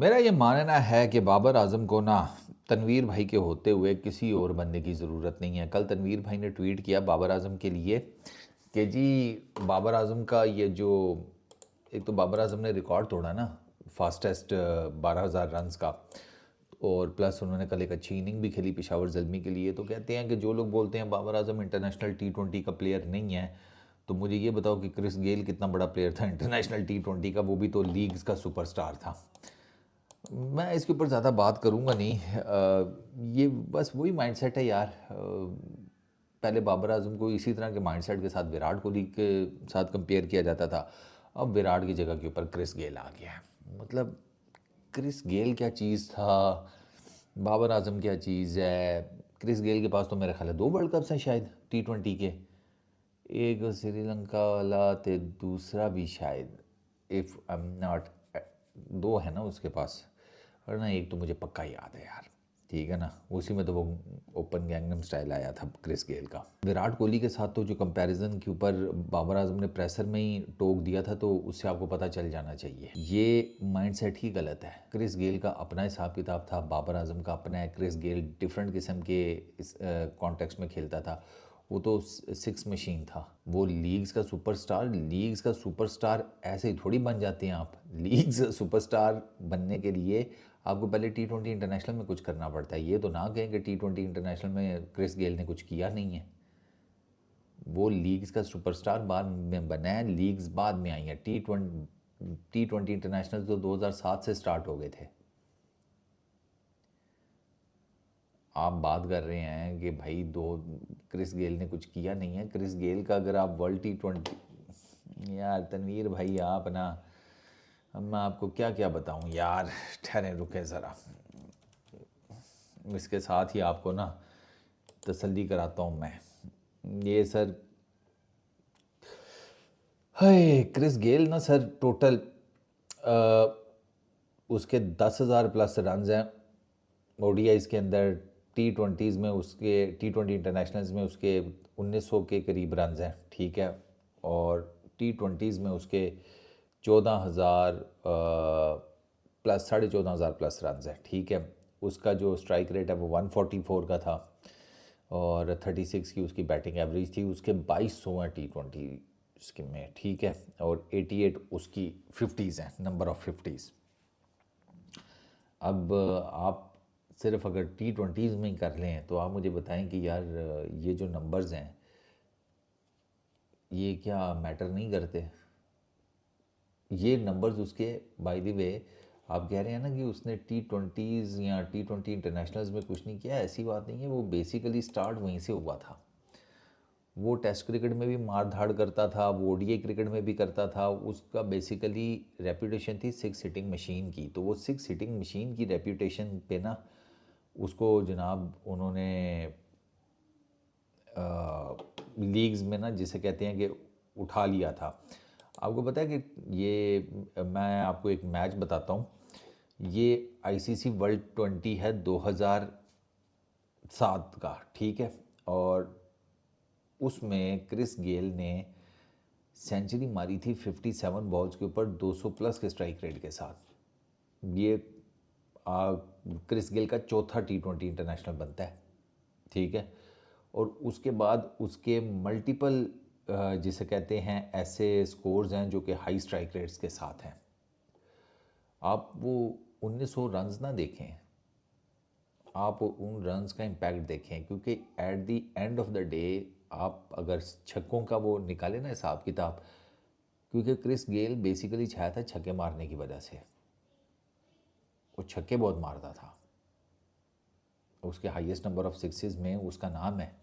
मेरा ये मानना है कि बाबर आजम को ना तनवीर भाई के होते हुए किसी और बंदे की ज़रूरत नहीं है। कल तनवीर भाई ने ट्वीट किया बाबर आजम के लिए कि जी बाबर आजम का ये जो एक तो बाबर आजम ने रिकॉर्ड तोड़ा ना फास्टेस्ट 12,000 रन्स का, और प्लस उन्होंने कल एक अच्छी इनिंग भी खेली पेशावर ज़ल्मी के लिए। तो कहते हैं कि जो लोग बोलते हैं बाबर आजम इंटरनेशनल T20 का प्लेयर नहीं है, तो मुझे ये बताओ कि क्रिस गेल कितना बड़ा प्लेयर था इंटरनेशनल T20 का, वो भी तो लीग्स का सुपरस्टार था। मैं इसके ऊपर ज़्यादा बात करूँगा नहीं। ये बस वही माइंडसेट है यार। पहले बाबर आजम को इसी तरह के माइंडसेट के साथ विराट कोहली के साथ कंपेयर किया जाता था। अब विराट की जगह के ऊपर क्रिस गेल आ गया है। मतलब क्रिस गेल क्या चीज़ था, बाबर आजम क्या चीज़ है। क्रिस गेल के पास तो मेरा ख्याल है 2 वर्ल्ड कप्स हैं शायद T20 के। एक श्रीलंका वाला तो दूसरा भी शायद, इफ़ आई एम नॉट, दो है ना उसके पास, और ना एक तो मुझे पक्का याद है यार। ठीक है ना, उसी में तो वो ओपन गैंगनम स्टाइल आया था क्रिस गेल का। विराट कोहली के साथ तो जो कंपैरिजन के ऊपर बाबर आजम ने प्रेशर में ही टोक दिया था, तो उससे आपको पता चल जाना चाहिए ये माइंडसेट ही गलत है। क्रिस गेल का अपना हिसाब किताब था, बाबर आजम का अपना है। क्रिस गेल डिफरेंट किस्म के इस कॉन्टेक्स्ट में खेलता था। वो तो सिक्स मशीन था। वो लीग्स का सुपरस्टार ऐसे ही थोड़ी बन जाते हैं आप। लीग्स सुपरस्टार बनने के लिए आपको पहले T20 इंटरनेशनल में कुछ करना पड़ता है। ये तो ना कहें कि T20 इंटरनेशनल में क्रिस गेल ने कुछ किया नहीं है। वो लीग्स का सुपरस्टार बाद में बना है, लीग्स बाद में आई हैं। T20 इंटरनेशनल तो 2007 से स्टार्ट हो गए थे। आप बात कर रहे हैं कि भाई दो क्रिस गेल ने कुछ किया नहीं है। क्रिस गेल का अगर आप वर्ल्ड T20, यार तनवीर भाई आप ना, अब मैं आपको क्या क्या बताऊं यार। ठहरे रुके ज़रा, इसके साथ ही आपको ना तसल्ली कराता हूँ मैं। ये सर, हाय क्रिस गेल ना सर, टोटल उसके 10,000 प्लस रन हैं ODIs के अंदर। T20s में उसके, T20 इंटरनेशनल्स में उसके 1900 के करीब रन हैं। ठीक है, और T20s में उसके 14,000 प्लस, 14,500 प्लस रन हैं। ठीक है, उसका जो स्ट्राइक रेट है वो 144 का था, और 36 की उसकी बैटिंग एवरेज थी। उसके 2200 हैं T20 इसके में। ठीक है, और 88 उसकी 50s हैं, नंबर ऑफ 50s। अब आप सिर्फ अगर T20s में ही कर लें तो आप मुझे बताएं कि यार ये जो नंबर्स हैं ये क्या मैटर नहीं करते। ये नंबर्स उसके, बाय द वे, आप कह रहे हैं ना कि उसने T20s या T20 इंटरनेशनल्स में कुछ नहीं किया, ऐसी बात नहीं है। वो बेसिकली स्टार्ट वहीं से हुआ था। वो टेस्ट क्रिकेट में भी मार धाड़ करता था, वो ODI क्रिकेट में भी करता था। उसका बेसिकली रेपुटेशन थी सिक्स हिटिंग मशीन की। तो वो सिक्स हिटिंग मशीन की रेपुटेशन पे ना उसको जनाब उन्होंने लीग्स में ना, जिसे कहते हैं कि उठा लिया था। आपको पता है कि ये, मैं आपको एक मैच बताता हूँ। ये ICC वर्ल्ड 20 है 2007 का। ठीक है, और उसमें क्रिस गेल ने सेंचुरी मारी थी 57 बॉल्स के ऊपर 200 प्लस के स्ट्राइक रेट के साथ। ये क्रिस गेल का चौथा T20 इंटरनेशनल बनता है। ठीक है, और उसके बाद उसके मल्टीपल जिसे कहते हैं ऐसे स्कोर्स हैं जो कि हाई स्ट्राइक रेट्स के साथ हैं। आप वो 1900 रन्स ना देखें, आप उन रन्स का इम्पैक्ट देखें, क्योंकि at the end of the day आप अगर छक्कों का वो निकाले ना हिसाब किताब, क्योंकि क्रिस गेल बेसिकली छाया था छक्के मारने की वजह से। वो छक्के बहुत मारता था। उसके हाईएस्ट नंबर ऑफ सिक्सेस में उसका नाम है,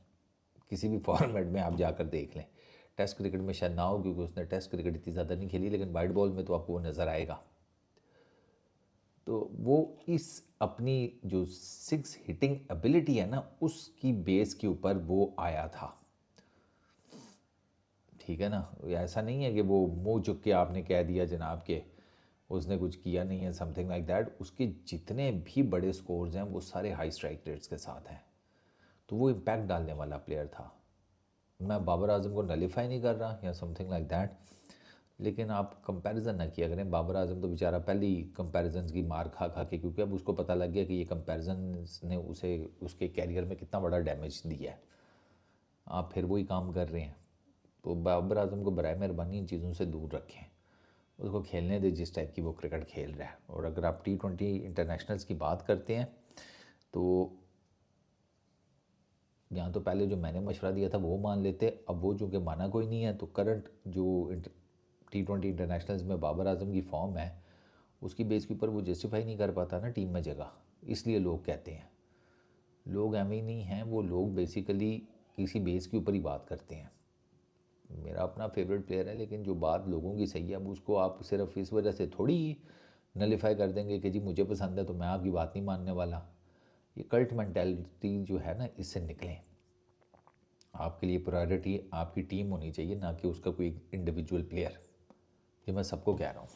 किसी भी फॉर्मेट में आप जाकर देख लें। टेस्ट क्रिकेट में शायद ना हो क्योंकि उसने टेस्ट क्रिकेट इतनी ज़्यादा नहीं खेली, लेकिन वाइट बॉल में तो आपको वो नज़र आएगा। तो वो इस अपनी जो सिक्स हिटिंग एबिलिटी है ना, उसकी बेस के ऊपर वो आया था। ठीक है ना, ऐसा नहीं है कि वो मुंह चुक के आपने कह दिया जनाब के उसने कुछ किया नहीं है, समथिंग लाइक दैट। उसके जितने भी बड़े स्कोर्स हैं वो सारे हाई स्ट्राइक रेट्स के साथ हैं। तो वो इम्पैक्ट डालने वाला प्लेयर था। मैं बाबर आजम को नलीफाई नहीं कर रहा या समथिंग लाइक दैट। लेकिन आप कंपैरिजन ना किया करें। बाबर आजम तो बेचारा पहले ही कंपैरिजन की मार खा खा के, क्योंकि अब उसको पता लग गया कि ये कंपैरिजन ने उसे उसके कैरियर में कितना बड़ा डैमेज दिया है, आप फिर वही काम कर रहे हैं। तो बाबर आजम को बराए मेहरबानी इन चीज़ों से दूर रखें, उसको खेलने दें जिस टाइप की वो क्रिकेट खेल रहा है। और अगर आप T20 इंटरनेशनल्स की बात करते हैं तो यहाँ तो पहले जो मैंने मशवरा दिया था वो मान लेते, अब वो चूँकि माना कोई नहीं है, तो करंट जो T20 इंटरनेशनल्स में बाबर आजम की फॉर्म है उसकी बेस के ऊपर वो जस्टिफाई नहीं कर पाता ना टीम में जगह, इसलिए लोग कहते हैं। लोग एम ही नहीं हैं, वो लोग बेसिकली किसी बेस के ऊपर ही बात करते हैं। मेरा अपना फेवरेट प्लेयर है, लेकिन जो बात लोगों की सही है, अब उसको आप सिर्फ इस वजह से थोड़ी नलीफाई कर देंगे कि जी मुझे पसंद है तो मैं आपकी बात नहीं मानने वाला। ये कल्ट मेंटालिटी जो है ना, इससे निकलें। आपके लिए प्रायोरिटी आपकी टीम होनी चाहिए, ना कि उसका कोई इंडिविजुअल प्लेयर। ये मैं सबको कह रहा हूँ।